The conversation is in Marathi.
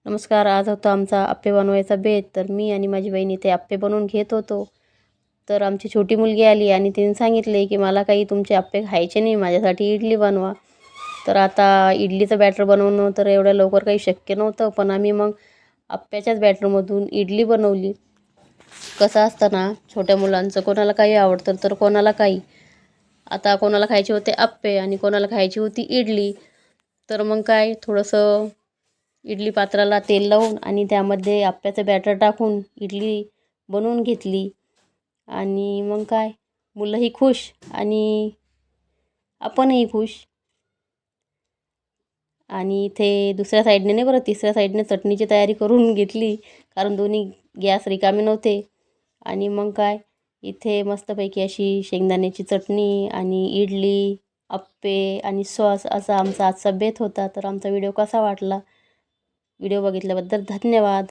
नमस्कार. आज होता आमचा आप्पे बनवायचा बेत. तर मी आणि माझी बहीण इथे आप्पे बनवून घेत होतो. तर आमची छोटी मुलगी आली आणि तिने सांगितले की मला काही तुमचे आप्पे खायचे नाही, माझ्यासाठी इडली बनवा. तर आता इडलीचं बॅटर बनवणं तर एवढ्या लवकर काही शक्य नव्हतं, पण आम्ही मग आप्प्याच्याच बॅटरमधून इडली बनवली. कसं असतं ना, छोट्या मुलांचं कोणाला काही आवडतं तर कोणाला काही. आता कोणाला खायचे होते आप्पे आणि कोणाला खायची होती इडली. तर मग काय थोडंसं इडली पात्राला तेल लावून आणि त्यामध्ये आप्याचं बॅटर टाकून इडली बनवून घेतली. आणि मग काय मुलंही खुश आणि आपणही खुश. आणि इथे दुसऱ्या साईडने नाही बरं, तिसऱ्या साईडने चटणीची तयारी करून घेतली, कारण दोन्ही गॅस रिकामे नव्हते. आणि मग काय इथे मस्तपैकी अशी शेंगदाण्याची चटणी आणि इडली, आप्पे आणि सॉस असा आमचा आजचा बेत होता. तर आमचा व्हिडिओ कसा वाटला? व्हिडिओ बघितल्याबद्दल धन्यवाद.